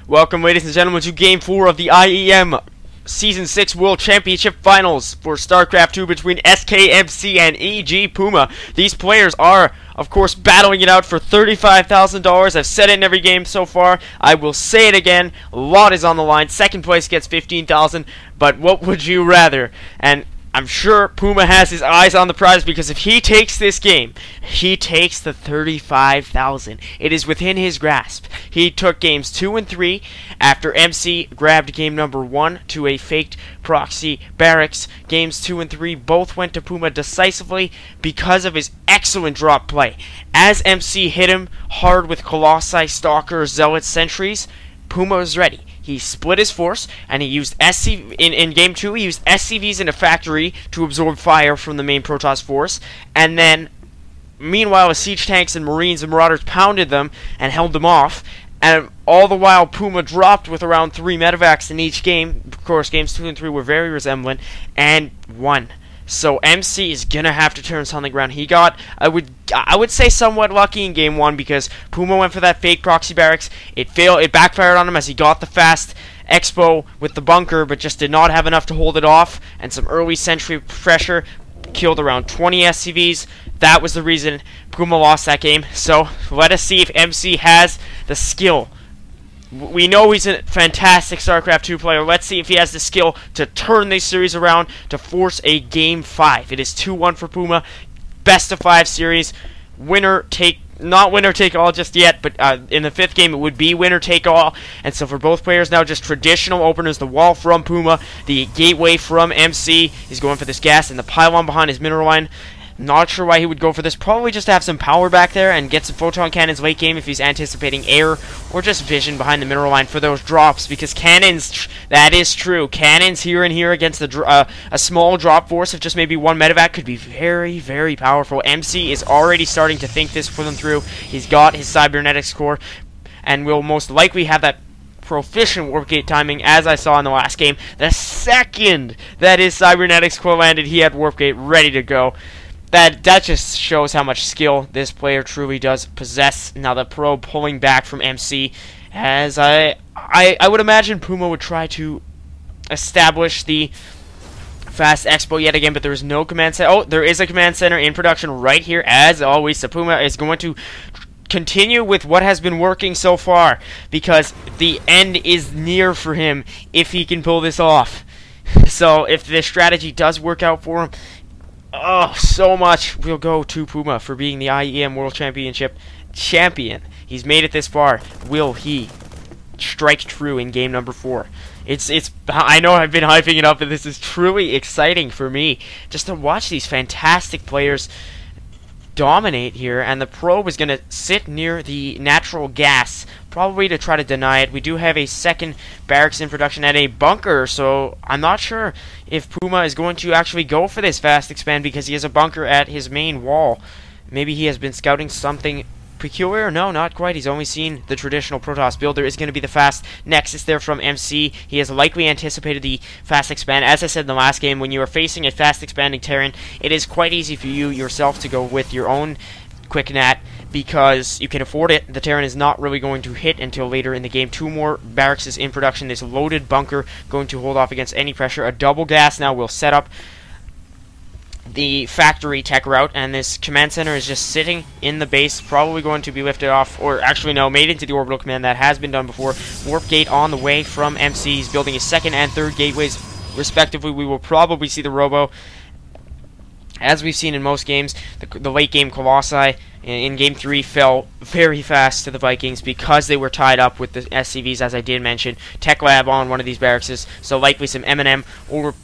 Welcome, ladies and gentlemen, to Game 4 of the IEM Season 6 World Championship Finals for StarCraft 2 between SKMC and EGPuMa. These players are, of course, battling it out for $35,000. I've said it in every game so far. I will say it again. A lot is on the line. Second place gets $15,000, but what would you rather? And I'm sure Puma has his eyes on the prize, because if he takes this game, he takes the $35,000. It is within his grasp. He took games 2 and 3 after MC grabbed game number 1 to a faked proxy barracks. Games 2 and 3 both went to Puma decisively because of his excellent drop play. As MC hit him hard with Colossi, Stalkers, Zealots, Sentries, Puma was ready. He split his force, and he used in game 2, he used SCVs in a factory to absorb fire from the main Protoss force, and then, meanwhile, his siege tanks and marines and marauders pounded them and held them off, and all the while, Puma dropped with around 3 medevacs in each game. Of course, games 2 and 3 were very resemblant, and won. So MC is gonna have to turn something around. He got, I would say, somewhat lucky in game 1, because Puma went for that fake proxy barracks. It failed. It backfired on him as he got the fast expo with the bunker, but just did not have enough to hold it off. And some early sentry pressure killed around 20 SCVs. That was the reason Puma lost that game. So let us see if MC has the skill. We know he's a fantastic StarCraft 2 player. Let's see if he has the skill to turn this series around to force a Game 5. It is 2-1 for Puma. Best of 5 series. Not winner take all just yet, but in the 5th game it would be winner take all. And so for both players now, just traditional openers. The wall from Puma, the gateway from MC. He's going for this gas, and the pylon behind his mineral line. Not sure why he would go for this. Probably just to have some power back there and get some photon cannons late game if he's anticipating air or just vision behind the mineral line for those drops. Because cannons, that is true. Cannons here and here against a small drop force of just maybe 1 medevac could be very, very powerful. MC is already starting to think this for them through. He's got his cybernetics core and will most likely have that proficient warp gate timing, as I saw in the last game. The second that his cybernetics core landed, he had warp gate ready to go. That just shows how much skill this player truly does possess. Now the pro pulling back from MC, as I would imagine Puma would try to establish the fast expo yet again, but there is no command center. Oh, there is a command center in production right here, as always. So Puma is going to continue with what has been working so far, because the end is near for him if he can pull this off. So if this strategy does work out for him, oh, so much will go to Puma for being the IEM World Championship champion. He's made it this far. Will he strike true in game number 4? I know I've been hyping it up, but this is truly exciting for me just to watch these fantastic players dominate here. And the probe is going to sit near the natural gas, probably to try to deny it. We do have a second barracks in production and a bunker, so I'm not sure if Puma is going to actually go for this fast expand, because he has a bunker at his main wall. Maybe he has been scouting something peculiar. No, not quite. He's only seen the traditional Protoss build. There is going to be the fast nexus there from MC. He has likely anticipated the fast expand. As I said in the last game, when you are facing a fast expanding Terran, it is quite easy for you yourself to go with your own quick nat, because you can afford it. The Terran is not really going to hit until later in the game. 2 more barracks is in production. This loaded bunker going to hold off against any pressure. A double gas now will set up the factory tech route, and this command center is just sitting in the base, probably going to be lifted off, or actually no, made into the orbital command. That has been done before. Warp gate on the way from MC. He's building his 2nd and 3rd gateways respectively. We will probably see the robo, as we've seen in most games. The late game Colossi in game 3 fell very fast to the Vikings because they were tied up with the SCVs, as I did mention. Tech lab on one of these barracks, so likely some M&M, or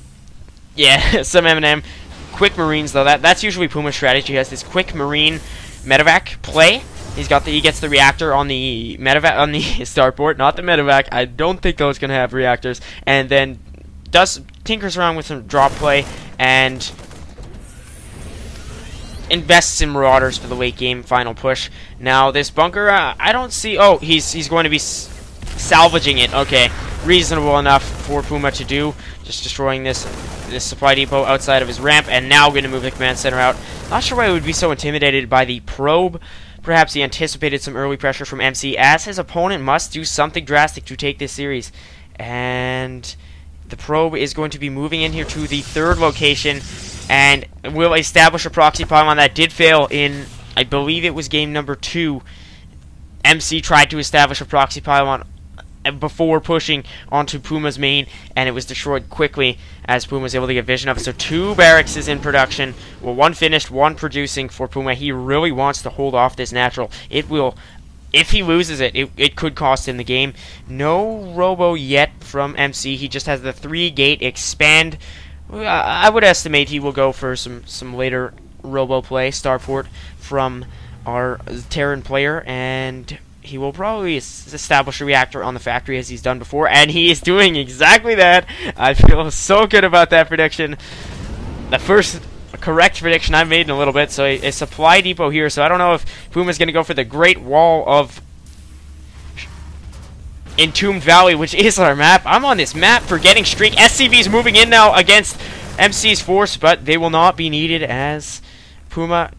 yeah, some M&M. Quick Marines, though, that's usually Puma's strategy. He has this quick Marine medevac play. He gets the reactor on the medevac, on the starport, not the medevac. I don't think those gonna have reactors. And then tinkers around with some drop play and invests in marauders for the late game final push. Now this bunker, I don't see. Oh, he's going to be salvaging it. Okay, reasonable enough for Puma to do. Just destroying this supply depot outside of his ramp, and now going to move the command center out. Not sure why I would be so intimidated by the probe Perhaps he anticipated some early pressure from MC, as his opponent must do something drastic to take this series. And the probe is going to be moving in here to the third location, and will establish a proxy pylon that did fail in, I believe it was game number 2. MC tried to establish a proxy pylon before pushing onto Puma's main, and it was destroyed quickly as Puma was able to get vision of it. So 2 barracks is in production. Well, 1 finished, 1 producing for Puma. He really wants to hold off this natural. It will, if he loses it, it could cost him the game. No robo yet from MC. He just has the 3-gate expand. I would estimate he will go for some later robo play, starport from our Terran player, and he will probably establish a reactor on the factory as he's done before, and he is doing exactly that. I feel so good about that prediction. The first correct prediction I've made in a little bit. So a supply depot here. So I don't know if Puma's going to go for the Great Wall of Entombed Valley, which is our map. I'm on this map for getting streak. SCV's moving in now against MC's force, but they will not be needed as Puma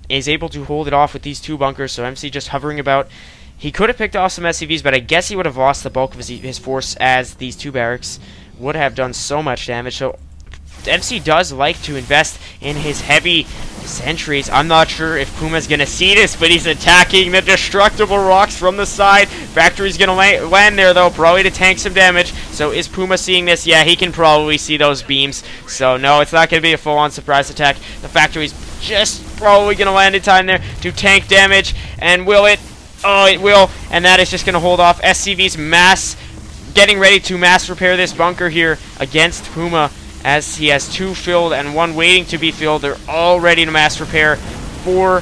is able to hold it off with these 2 bunkers. So MC just hovering about. He could have picked off some SCVs, but I guess he would have lost the bulk of his force, as these 2 barracks would have done so much damage. So MC does like to invest in his heavy sentries. I'm not sure if Puma's going to see this, but he's attacking the destructible rocks from the side. Factory's going to land there, though, probably to tank some damage. So is Puma seeing this? Yeah, he can probably see those beams. So no, it's not going to be a full-on surprise attack. The factory's just probably going to land in time there to tank damage. And will it? Oh, it will. And that is just going to hold off SCV's getting ready to mass repair this bunker here against Puma, as he has 2 filled and 1 waiting to be filled. They're all ready to mass repair. 4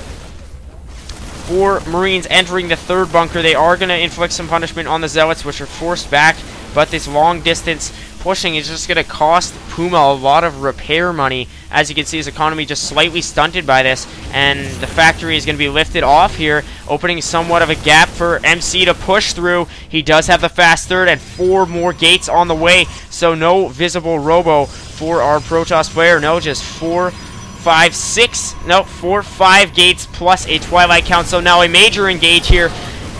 Marines entering the 3rd bunker. They are going to inflict some punishment on the Zealots, which are forced back, but this long distance pushing is just going to cost Puma a lot of repair money. As you can see, his economy just slightly stunted by this, and the factory is going to be lifted off here, opening somewhat of a gap for MC to push through. He does have the fast 3rd and 4 more gates on the way, so no visible robo for our Protoss player. No, just 4, 5 gates plus a Twilight count. So now a major engage here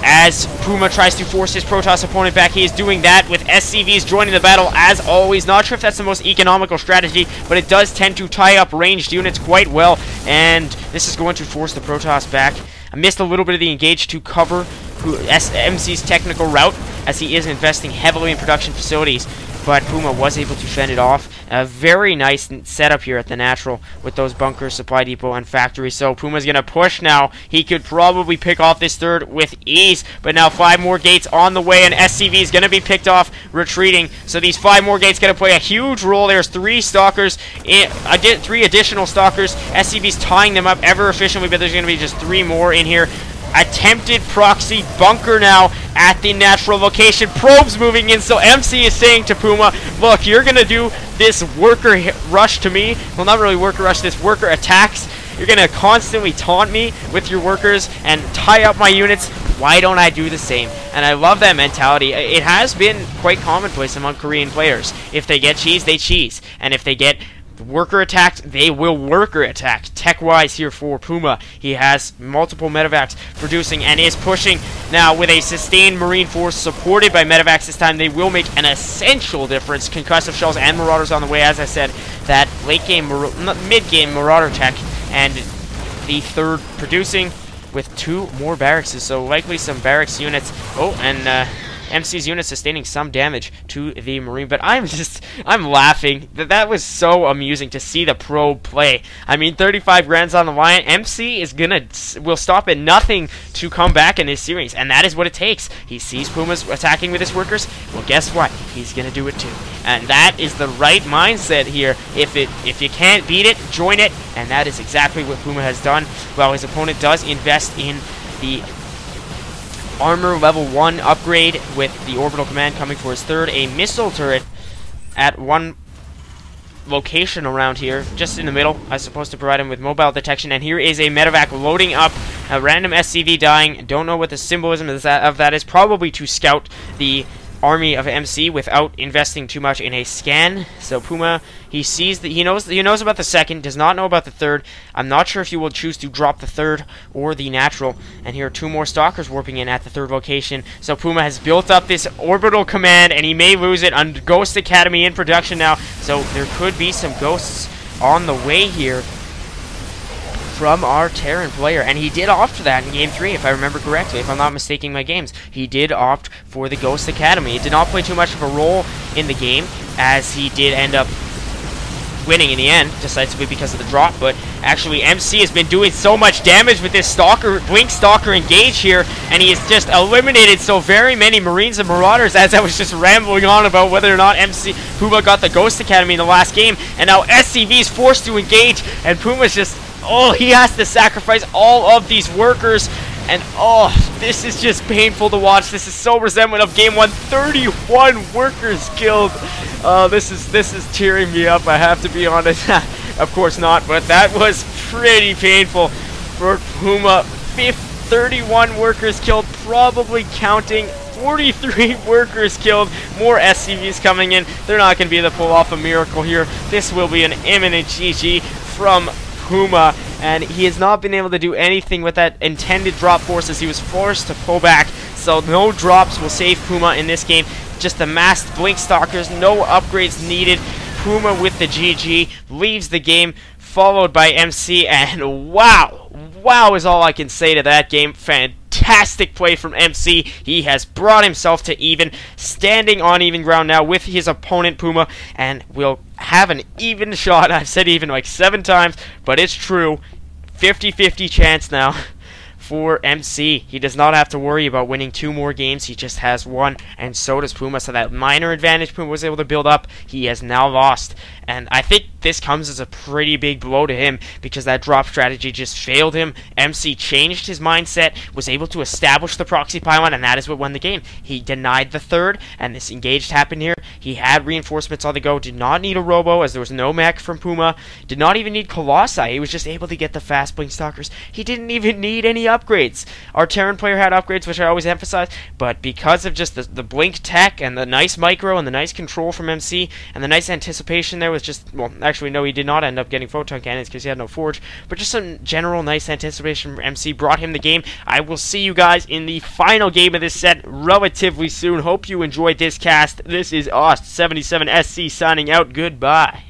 as Puma tries to force his Protoss opponent back. He is doing that with SCVs joining the battle as always. Not sure if that's the most economical strategy, but it does tend to tie up ranged units quite well, and this is going to force the Protoss back. I missed a little bit of the engage to cover MC's technical route, as he is investing heavily in production facilities, but Puma was able to fend it off. A very nice setup here at the natural with those bunkers, supply depot, and factory. So Puma's going to push now. He could probably pick off this 3rd with ease, but now 5 more gates on the way, and SCV is going to be picked off, retreating. So these 5 more gates going to play a huge role. There's 3 stalkers, 3 additional stalkers. SCV's tying them up ever efficiently, but there's going to be just 3 more in here. Attempted proxy bunker now at the natural location. Probes moving in, so MC is saying to Puma, look, you're going to do this worker rush to me. Well, not really worker rush, this worker attacks. You're going to constantly taunt me with your workers and tie up my units. Why don't I do the same? And I love that mentality. It has been quite commonplace among Korean players. If they get cheese, they cheese. And if they get worker attacked, they will worker attack. Tech-wise here for Puma, he has multiple medevacs producing and is pushing now with a sustained Marine force supported by medevacs this time. They will make an essential difference. Concussive shells and marauders on the way. As I said, that late-game, mid-game marauder tech, and the 3rd producing with 2 more barracks. So likely some barracks units. Oh, and MC's unit sustaining some damage to the Marine, but I'm laughing. That was so amusing to see the probe play. I mean, 35 grand's on the line. MC will stop at nothing to come back in this series, and that is what it takes. He sees Puma's attacking with his workers. Well, guess what? He's gonna do it too, and that is the right mindset here. If you can't beat it, join it, and that is exactly what Puma has done. While his opponent does invest in the armor level 1 upgrade with the orbital command coming for his 3rd, a missile turret at 1 location around here, just in the middle, I suppose, to provide him with mobile detection. And here is a medevac loading up, a random SCV dying. Don't know what the symbolism of that is. Probably to scout the army of MC without investing too much in a scan. So Puma, he sees that he knows about the second, does not know about the third. I'm not sure if he will choose to drop the third or the natural. And here are 2 more stalkers warping in at the third location. So Puma has built up this orbital command, and he may lose it on Ghost Academy in production now. So there could be some ghosts on the way here from our Terran player, and he did opt for that in Game 3, if I remember correctly, if I'm not mistaking my games. He did opt for the Ghost Academy. It did not play too much of a role in the game, as he did end up winning in the end, decisively because of the drop, but actually MC has been doing so much damage with this Blink Stalker engage here, and he has just eliminated so very many Marines and Marauders, as I was just rambling on about whether or not Puma got the Ghost Academy in the last game, and now SCV is forced to engage, and Puma's just, oh, he has to sacrifice all of these workers, and oh, this is just painful to watch. This is so resemblant of Game 1. 31 workers killed. This is tearing me up, I have to be honest. Of course not, but that was pretty painful for Puma. 31 workers killed, probably counting 43 workers killed. More SCVs coming in. They're not going to be able to pull off a miracle here. This will be an imminent GG from Puma, and he has not been able to do anything with that intended drop force, as he was forced to pull back. So no drops will save Puma in this game. Just the masked Blink Stalkers, no upgrades needed. Puma with the GG leaves the game, followed by MC, and wow is all I can say to that game. Fantastic play from MC. He has brought himself to even, standing on even ground now with his opponent Puma, and will have an even shot. I've said even like 7 times, but it's true. 50-50 chance now for MC. He does not have to worry about winning 2 more games. He just has 1, and so does Puma. So that minor advantage Puma was able to build up, he has now lost. And I think this comes as a pretty big blow to him, because that drop strategy just failed him. MC changed his mindset, was able to establish the proxy pylon, and that is what won the game. He denied the third, and this engaged happened here. He had reinforcements on the go, did not need a robo, as there was no mech from Puma, did not even need Colossi. He was just able to get the fast Blink Stalkers. He didn't even need any upgrades. Our Terran player had upgrades, which I always emphasize, but because of just the Blink tech, and the nice micro, and the nice control from MC, and the nice anticipation there was just, well, actually no, he did not end up getting photon cannons because he had no forge, but just some general nice anticipation from MC brought him the game. I will see you guys in the final game of this set relatively soon. Hope you enjoyed this cast. This is us, 77SC, signing out. Goodbye.